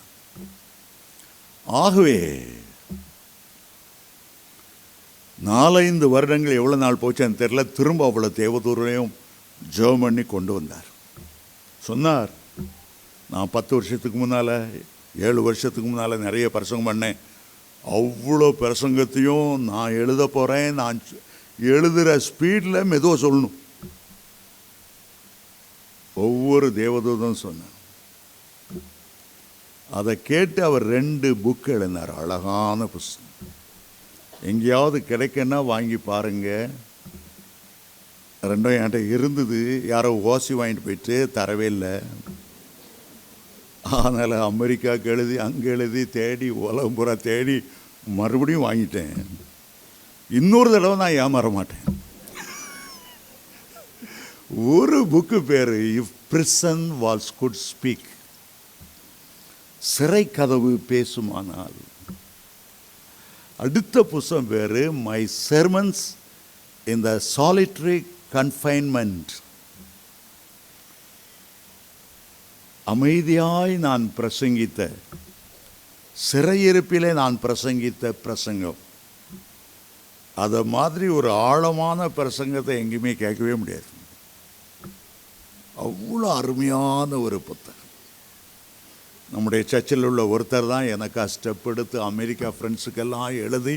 ஆகவே 4-5 வருடங்கள் எவ்வளோ நாள் போச்சுன்னு தெரியல, திரும்ப அவ்வளோ தேவதூரையும் ஜெபம் பண்ணி கொண்டு வந்தார். சொன்னார், நான் 10 வருஷத்துக்கு முன்னால் 7 வருஷத்துக்கு முன்னால் நிறைய பிரசங்கம் பண்ணேன். அவ்வளோ பிரசங்கத்தையும் நான் எழுத போகிறேன். நான் எழுதுகிற ஸ்பீடில் மெதுவாக சொல்லணும். ஒவ்வொரு தேவதூதன் சொன்னார். அதை கேட்டு அவர் 2 புக் எழுதினார். அழகான புஸ்தகம். எங்கேயாவது கிடைக்குன்னா வாங்கி பாருங்க. 2 என்கிட்ட இருந்தது. யாரோ ஓசி வாங்கிட்டு போயிட்டு தரவே இல்லை. அதனால் அமெரிக்காவுக்கு எழுதி அங்கே எழுதி தேடி உலகம் பூரா தேடி மறுபடியும் வாங்கிட்டேன். இன்னொரு தடவை நான் ஏமாற மாட்டேன். ஒரு புக்கு பேர் if prison walls could speak, சிறை கதவு பேசுமானால். அடுத்த புஸ்தகம் பேர் my sermons in the solitary confinement, அமைதியாய் நான் பிரசங்கித்த, சிறையிருப்பிலே நான் பிரசங்கித்த பிரசங்கம். அதை மாதிரி ஒரு ஆழமான பிரசங்கத்தை எங்கேயுமே கேட்கவே முடியாது. அவ்வளோ அருமையான ஒரு புத்தகம். நம்முடைய சர்ச்சில் உள்ள ஒருத்தர் தான் எனக்கு ஸ்டெப் எடுத்து அமெரிக்கா ஃப்ரெண்ட்ஸுக்கெல்லாம் எழுதி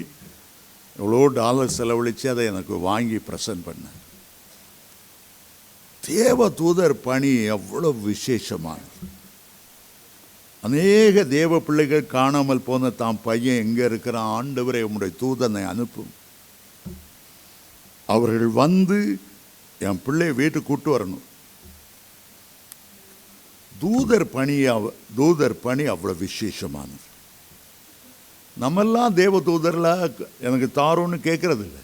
எவ்வளோ டாலர் செலவழித்து அதை எனக்கு வாங்கி ப்ரெசன்ட் பண்ணேன். தேவ தூதர் பணி அவ்வளோ விசேஷமானது. அநேக தேவ பிள்ளைகள் காணாமல் போன தாம் பையன் எங்கே இருக்கிறான், ஆண்டவரே உம்முடைய தூதனை அனுப்பும், அவர்கள் வந்து என் பிள்ளையை வீட்டுக்கு கூட்டு வரணும். தூதர் பணி அவ்வளோ விசேஷமானது. நம்மெல்லாம் தேவ தூதரில் எனக்கு தாரோன்னு கேட்கறது இல்லை.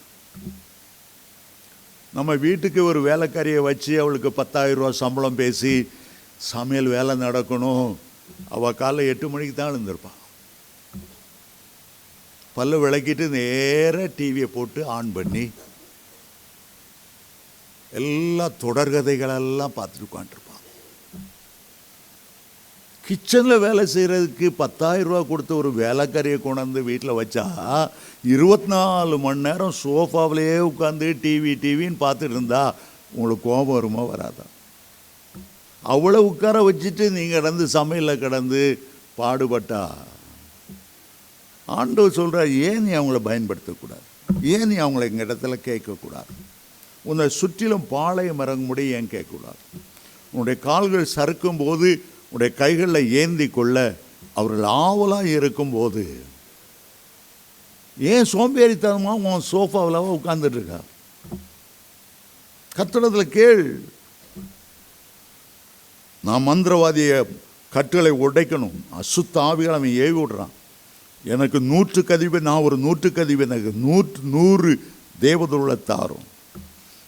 நம்ம வீட்டுக்கு ஒரு வேலைக்காரியை வச்சு அவளுக்கு 10,000 ரூபா சம்பளம் பேசி சமையல் வேலை நடக்கணும். அவள் காலைல 8 மணிக்கு தான் எழுந்திருப்பாள். பல்லு விளக்கிட்டு நேராக டிவியை போட்டு ஆன் பண்ணி எல்லா தொடர்கதைகளெல்லாம் பார்த்துட்டு உட்காந்துருப்பான். கிச்சனில் வேலை செய்கிறதுக்கு 10,000 ரூபா கொடுத்து ஒரு வேலைக்காரியை கொண்டாந்து வீட்டில் வச்சா 24 மணி நேரம் சோஃபாவிலேயே உட்காந்து டிவின்னு பார்த்துட்டு இருந்தா உங்களுக்கு கோபம் வருமா வராதா? அவளை உட்கார வச்சுட்டு நீங்கள் கடந்து சமையலில் கடந்து பாடுபட்டா ஆண்டவர் சொல்கிறார், ஏன் நீ அவங்கள பயன்படுத்தக்கூடாது? ஏன் நீ அவங்கள எங்கள் இடத்துல கேட்கக்கூடாது? உன்னை சுற்றிலும் பாளையம் இறங்கும்படி ஏன் கேட்கக்கூடாது? உன்னுடைய கால்கள் சறுக்கும் போது உன்னுடைய கைகளில் ஏந்தி கொள்ள அவர்கள் ஆவலாக இருக்கும்போது ஏன் சோம்பேறித்தனமாக உன் சோஃபாவில் உட்கார்ந்துட்டு இருக்கா? கர்த்தரிடத்தில் கேள். நான் மந்திரவாதியை கட்டுகளை உடைக்கணும், அசுத்த ஆவிகளை அவன் ஏவி விடுறான், எனக்கு 100க்கு அதிபதி, நான் ஒரு 100க்கு அதிபதி, எனக்கு 100 தேவதூதர்களை தாரும்.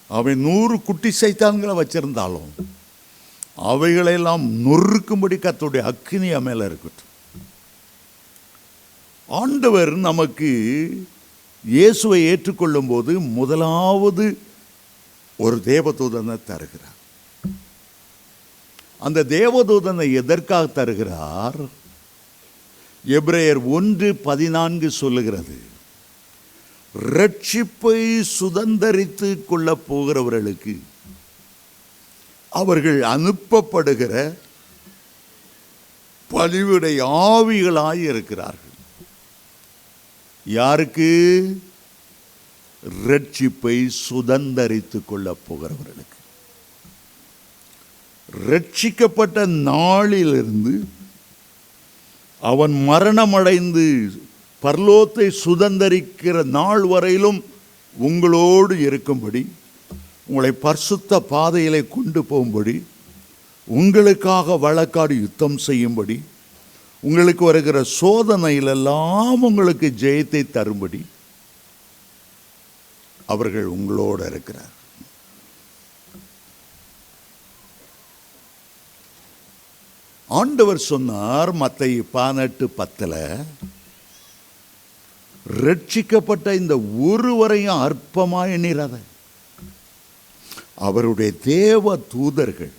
அவன் 100 குட்டி சைத்தான்களை வச்சிருந்தாலும் அவைகளெல்லாம் நொறுக்கும்படி கர்த்தருடைய அக்கினி மேலே இருக்கட்டும். ஆண்டவர் நமக்கு இயேசுவை ஏற்றுக்கொள்ளும் போது முதலாவது ஒரு தேவதூதனை தருகிறார். அந்த தேவதூதனை எதற்காக தருகிறார்? எபிரேயர் 1:14 சொல்லுகிறது, ரட்சிப்பை சுதந்தரித்து கொள்ள போகிறவர்களுக்கு அவர்கள் அனுப்பப்படுகிற பணிவிடை ஆவிகளாய் இருக்கிறார்கள். யாருக்கு? ரட்சிப்பை சுதந்தரித்து கொள்ள போகிறவர்களுக்கு. ரட்சிக்கப்பட்ட நாளிலிருந்து அவன் மரணமடைந்து பரலோகத்தை சுதந்தரிக்கிற நாள் வரையிலும் உங்களோடு இருக்கும்படி, உங்களை பரிசுத்த பாதையிலே கொண்டு போகும்படி, உங்களுக்காக வழக்காடி யுத்தம் செய்யும்படி, உங்களுக்கு வருகிற சோதனையிலெல்லாம் உங்களுக்கு ஜெயத்தை தரும்படி அவர்கள் உங்களோடு இருக்கிறார். ஆண்டவர் சொன்னார் மத்தேயு 18:10, ரட்சிக்கப்பட்ட இந்த ஒருவரையும் அற்பமாய் எண்ணிராத. அவருடைய தேவ தூதர்கள்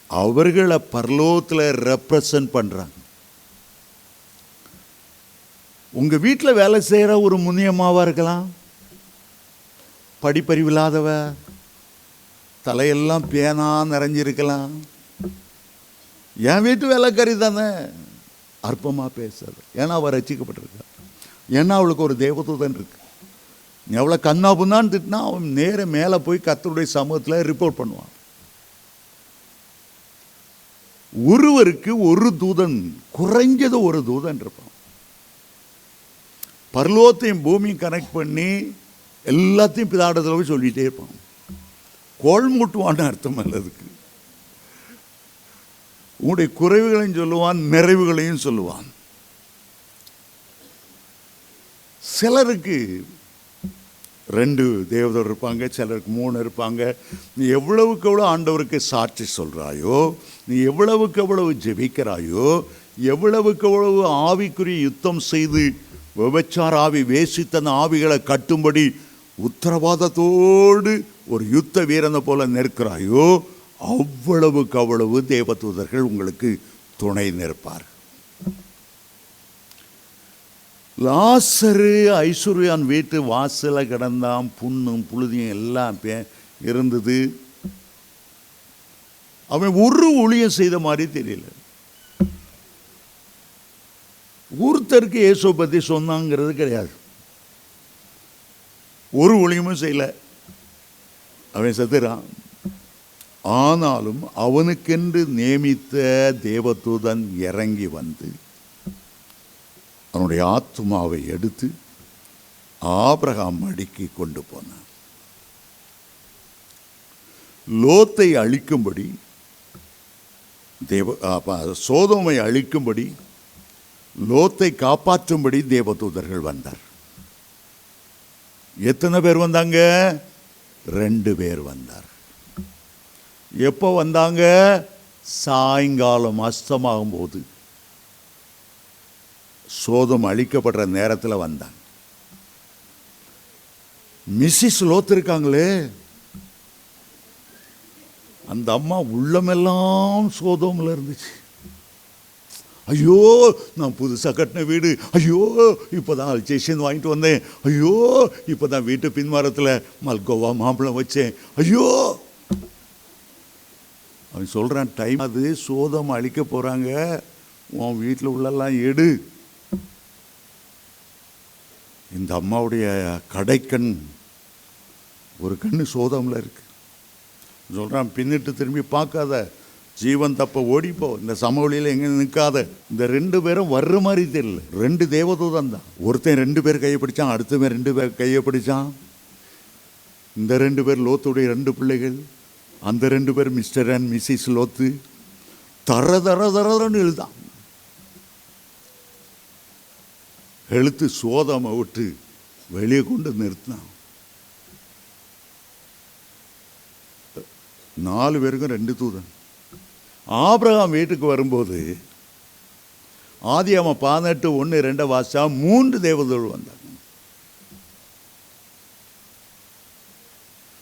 அவர்களை பரலோகத்தில் ரெப்ரசன்ட் பண்ணுறாங்க. உங்கள் வீட்டில் வேலை செய்கிற ஒரு முனியம்மாவாக இருக்கலாம், படிப்பறிவில்லாதவ, தலையெல்லாம் பேனா நிறைஞ்சிருக்கலாம். என் வீட்டு வேலைக்காரி தானே, அற்பமாக பேசாது. ஏன்னா அவள் ரட்சிக்கப்பட்டிருக்கா, ஏன்னா அவளுக்கு ஒரு தேவதூதன் இருக்கு. நீ அவளை கண்ணா புண்ணான்னு திட்டினா அவன் நேர மேலே போய் கர்த்தருடைய சமூகத்தில் ரிப்போர்ட் பண்ணுவான். ஒருவருக்கு ஒரு தூதன், குறைஞ்சது ஒரு தூதன் இருப்பான். பரலோகத்தையும் பூமியும் கனெக்ட் பண்ணி எல்லாத்தையும் பிதாடத்தில் போய் சொல்லிகிட்டே இருப்பான். கோள் மூட்டுவான்னு அர்த்தம் அல்ல அதுக்கு. உங்களுடைய குறைவுகளையும் சொல்லுவான், நிறைவுகளையும் சொல்லுவான். சிலருக்கு 2 தேவதூதர் இருப்பாங்க, சிலருக்கு 3 இருப்பாங்க. நீ எவ்வளவுக்கு எவ்வளோ ஆண்டவருக்கு சாட்சி சொல்கிறாயோ, நீ எவ்வளவுக்கு எவ்வளவு ஜெபிக்கிறாயோ, எவ்வளவுக்கு எவ்வளவு ஆவிக்குரிய யுத்தம் செய்து விபச்சார ஆவி, வேசித்தன ஆவிகளை கட்டும்படி உத்தரவாதத்தோடு ஒரு யுத்த வீரனை போல நிற்கிறாயோ, அவ்வளவுக்கு அவ்வளவு தேவதூதர்கள் உங்களுக்கு துணை நிற்பார். லாசரு ஐஸ்வர்யான் வீட்டு வாசல கிடந்தான், புண்ணும் புழுதியும் எல்லாம் இருந்தது. அவன் ஒரு ஊழியம் செய்த மாதிரி தெரியல. ஒருத்தருக்கு இயேசுவை பற்றி சொன்னாங்கிறது கிடையாது. ஒரு ஊழியமும் செய்யல, அவன் செத்துறான். ஆனாலும் அவனுக்கென்று நியமித்த தேவதூதன் இறங்கி வந்து அவனுடைய ஆத்துமாவை எடுத்து ஆபிரகாம் மடிக்கு கொண்டு போனான். லோத்தை அழிக்கும்படி, சோதோமை அழிக்கும்படி, லோத்தை காப்பாற்றும்படி தேவதூதர்கள் வந்தார். எத்தனை பேர் வந்தாங்க? 2 பேர் வந்தார். எப்போ வந்தாங்க? சாயங்காலம் அஸ்தமாகும் போது, சோதம் அழிக்கப்படுற நேரத்தில் வந்தாங்க. மிஸ்ஸஸ் லோத் இருக்காங்களே, அந்த அம்மா உள்ளமெல்லாம் சோதோமில் இருந்துச்சு. ஐயோ, நான் புதுசாக கட்டின வீடு, ஐயோ இப்போ தான் அல்சேஷன் வாங்கிட்டு வந்தேன், ஐயோ இப்போ தான் வீட்டு பின்வாரத்தில் மல்கோவா மாம்பழம் வச்சேன், ஐயோ. அவன் சொல்கிறான், டைம் அது, சோதம் அழிக்க போகிறாங்க, உன் வீட்டில் உள்ளெல்லாம் எடு. இந்த அம்மாவுடைய கடைக்கண், ஒரு கண்ணு சோதமில் இருக்கு. சொல்கிறான், பின்னிட்டு திரும்பி பார்க்காத, ஜீவன் தப்ப ஓடிப்போ, இந்த சமவெளியில் எங்கே நிற்காத. இந்த 2 பேரும் வர்ற மாதிரி தெரியல, 2 தேவதூதன் தான். ஒருத்தன் 2 பேர் கையை பிடிச்சான், அடுத்தவன் 2 பேர் கையை பிடிச்சான். இந்த 2 பேர் லோத்துடைய 2 பிள்ளைகள், அந்த 2 பேர் மிஸ்டர் அண்ட் மிஸ்ஸஸ் லோத்து. தர தர தரன்னு எழுதான், எழுத்து சோதமை விட்டு வெளியே கொண்டு நிறுத்தினான். 4 பேருக்கும் 2 தூதன். ஆபிரகாம் வீட்டுக்கு வரும்போது ஆதியாகமம் 18:1-2 வாசிச்சா 3 தேவதூதர்கள் வந்தாங்க.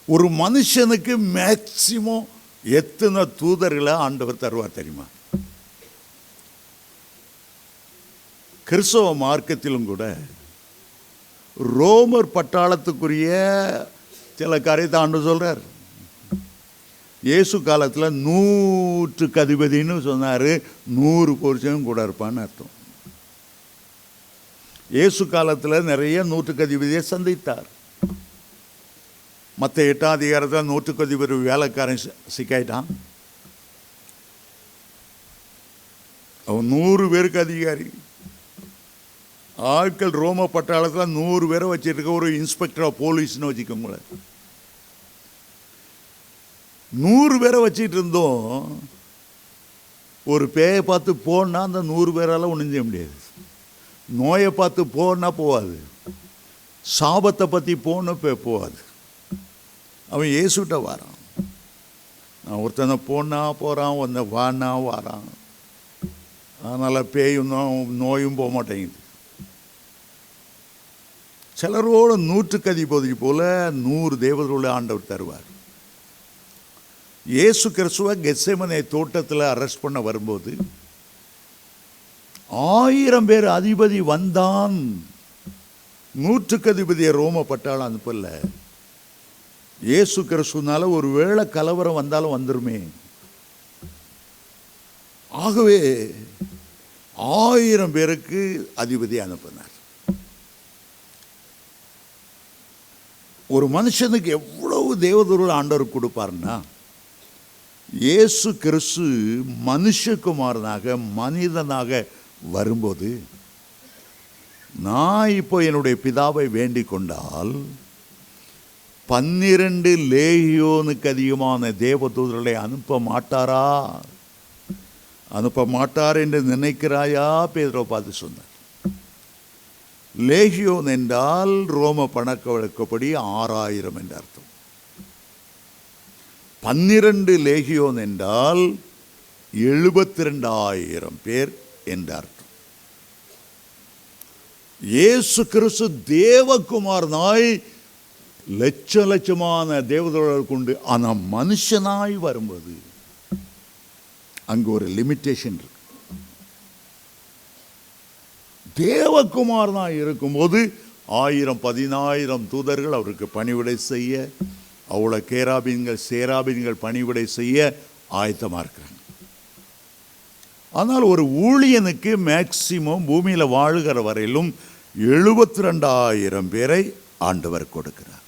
ஒரு மனுஷனுக்கு மேக்சிமம் எத்தனை தூதர்களை ஆண்டவர் தருவார் தெரியுமா? கிறிஸ்தவ மார்க்கத்திலும் கூட ரோமர் பட்டாளத்துக்குரிய சில காரியத்தை ஆண்டவர் சொல்றார். இயேசு காலத்தில் 100க்கு அதிபதினு சொன்னார், 100 புருஷனும் கூட இருப்பான்னு அர்த்தம். இயேசு காலத்தில் நிறைய 100க்கு அதிபதியை சந்தித்தார். மற்ற 8ஆம் அதிகாரத்தில் 100க்கு அதிபதி வேலைக்காரன் சிக்காயிட்டான். அவன் 100 பேருக்கு அதிகாரி. ஆட்கள் ரோம பட்டாளத்தில் 100 பேரை வச்சுருக்க ஒரு இன்ஸ்பெக்டர் ஆஃப் போலீஸ்னு வச்சுக்கோங்களேன். 100 பேரை வச்சுட்டு இருந்தோம். ஒரு பேயை பார்த்து போனா அந்த 100 பேரால் ஒன்றும் செய்ய முடியாது. நோயை பார்த்து போனா போகாது, சாபத்தை பற்றி போகாது. அவன் இயேசுகிட்ட வரான். நான் ஒருத்தனை போனா போகிறான், ஒன்றை வானா வாரான். அதனால் பேயும் நோயும் போக மாட்டேங்குது. சிலரோட 100க்கு அதிபதி போல 100 தேவதூதர்களை ஆண்டவர் தருவார். இயேசு கிறிஸ்துவ கெத்செமனே தோட்டத்தில் அரெஸ்ட் பண்ண வரும்போது 1000 பேர் அதிபதி வந்தான். 100க்கு அதிபதியை ரோம பட்டாளம் அனுப்பல. இயேசு கிறிஸ்துனால ஒரு வேளை கலவரம் வந்தாலும் வந்துருமே. ஆகவே 1000 பேருக்கு அதிபதி அனுப்பினார். ஒரு மனுஷனுக்கு எவ்வளவு தேவதூதர்கள் ஆண்டவர் கொடுப்பார்னா, இயேசு கிறிஸ்து மனுஷகுமாரனாக மனிதனாக வரும்போது, நான் இப்போ என்னுடைய பிதாவை வேண்டிக் கொண்டால் 12 லேகியோனுக்கு அதிகமான தேவதூதர்களை அனுப்ப மாட்டார் என்று நினைக்கிறாயா? பேதுரு பார்த்து சொன்னார். லேகியோன் என்றால் ரோம பணக்க வழக்கப்படி 6000 என்று அர்த்தம். 12 லேகியோன் என்றால் 72,000 பேர் என்று அர்த்தம். இயேசு கிறிஸ்து தேவகுமாரனாய் லட்சமான தேவதூதர்கள் கொண்டு, ஆனால் மனுஷனாய் வரும்போது அங்கு ஒரு லிமிட்டேஷன் இருக்கு. தேவகுமாரனாய் இருக்கும்போது 1000-10,000 தூதர்கள் அவருக்கு பணிவிடை செய்ய, அவ்வளோ கேராபீன்கள் சேராபீன்கள் பணிவிடை செய்ய ஆயத்தமாக இருக்கிறாங்க. ஆனால் ஒரு ஊழியனுக்கு மேக்சிமம் பூமியில் வாழுகிற வரையிலும் 72,000 பேரை ஆண்டவர் கொடுக்கிறார்.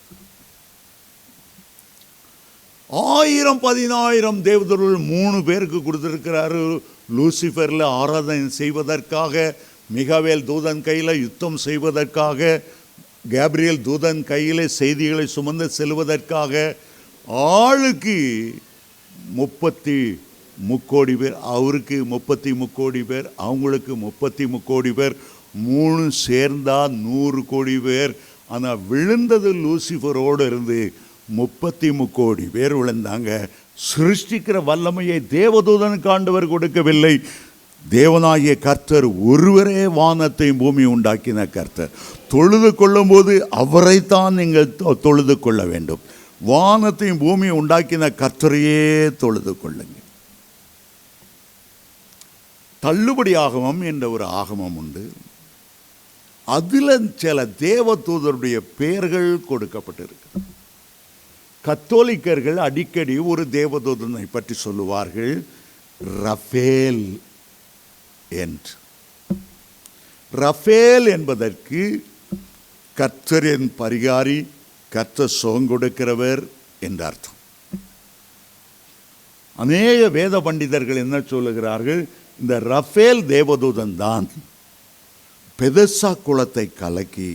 1000-10,000 தேவதூதர்கள் 3 பேருக்கு கொடுத்திருக்கிறாரு. லூசிஃபரில் ஆராதனை செய்வதற்காக, மிகாவேல் தூதன் கையில் யுத்தம் செய்வதற்காக, கேப்ரியல் தூதன் கையில் செய்திகளை சுமந்து செல்வதற்காக. ஆளுக்கு 33 கோடி பேர், அவருக்கு 33 கோடி பேர், அவங்களுக்கு 33 கோடி பேர், 3 சேர்ந்தா 100 கோடி பேர். ஆனால் விழுந்தது லூசிஃபரோடு இருந்து 33 கோடி பேர் விழுந்தாங்க. சிருஷ்டிக்கிற வல்லமையை தேவதூதனுக்கு ஆண்டவர் கொடுக்கவில்லை. தேவனாகிய கர்த்தர் ஒருவரே வானத்தையும் பூமி உண்டாக்கின கர்த்தர். தொழுது கொள்ளும் போது அவரைத்தான் நீங்கள் தொழுது கொள்ள வேண்டும். வானத்தையும் பூமி உண்டாக்கின கர்த்தரையே தொழுது கொள்ளுங்க. தள்ளுபடி ஆகமம் என்ற ஒரு ஆகமம் உண்டு. அதில் சில தேவதூதருடைய பெயர்கள் கொடுக்கப்பட்டிருக்கு. கத்தோலிக்கர்கள் அடிக்கடி ஒரு தேவதூதனை பற்றி சொல்லுவார்கள், ரஃபேல் என்று. ரஃபேல் என்பதற்கு கர்த்தரின் பரிகாரி, கர்த்தர் சுகம் கொடுக்கிறவர் என்ற அர்த்தம். அநேக வேத பண்டிதர்கள் என்ன சொல்லுகிறார்கள், இந்த ரஃபேல் தேவதூதன் தான் பெதெஸ்தா குளத்தை கலக்கி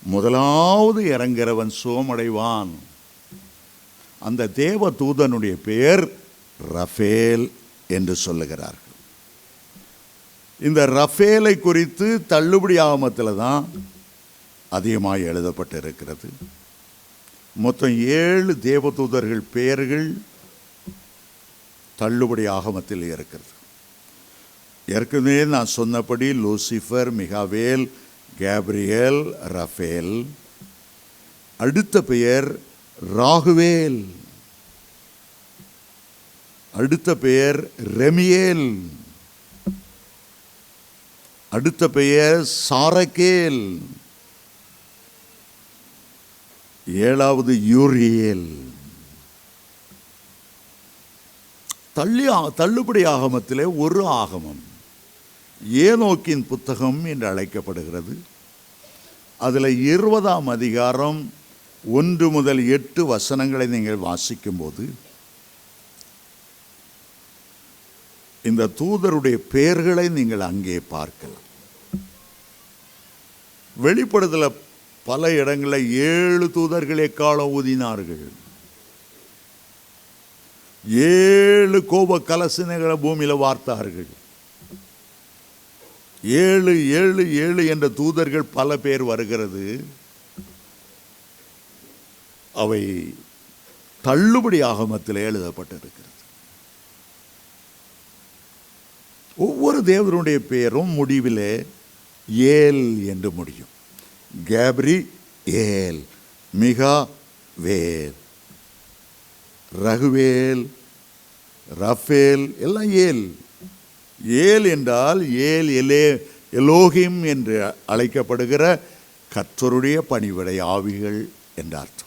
முதலாவது இறங்குறவன் சுகமடைவான். அந்த தேவதூதனுடைய பெயர் ரஃபேல் என்று சொல்லுகிறார்கள். இந்த ரஃபேலை குறித்து தள்ளுபடி ஆகமத்தில் தான் அதிகமாக எழுதப்பட்டிருக்கிறது. மொத்தம் 7 தேவதூதர்கள் பெயர்கள் தள்ளுபடி ஆகமத்தில் இருக்கிறது. ஏற்கனவே நான் சொன்னபடி லூசிஃபர், மிகாவேல், கேப்ரியேல், ரஃபேல். அடுத்த பெயர் ராகுவேல். அடுத்த பெயர் ரெமியேல். அடுத்த பெயர் சாரகேல். 7வது யூரியேல். தள்ளுபடி ஆகமத்திலே ஒரு ஆகமம் ஏனோக்கின் புத்தகம் என்று அழைக்கப்படுகிறது. அதில் 20ஆம் அதிகாரம் 1 முதல் 8 வசனங்களை நீங்கள் வாசிக்கும்போது இந்த தூதருடைய பெயர்களை நீங்கள் அங்கே பார்க்கலாம். வெளிப்படுதல பல இடங்களில் 7 தூதர்கள் எக்காலம் ஊதினார்கள். 7 கோப கலசனைகளை பூமியில் வார்த்தார்கள். 7 7 7 என்ற தூதர்கள் பல பேர் வருகிறது. அவை தள்ளுபடி ஆகமத்தில் எழுதப்பட்டிருக்கிறது. ஒவ்வொரு தேவனுடைய பெயரும் முடிவிலே ஏல் என்று முடியும். கேப்ரி ஏல், மிகா வேல், ரகுவேல், ரஃபேல் எல்லாம் ஏல். ஏல் என்றால் ஏல் எலோகிம் என்று அழைக்கப்படுகிற கர்த்தருடைய பணிவிடை ஆவிகள் என்ற அர்த்தம்.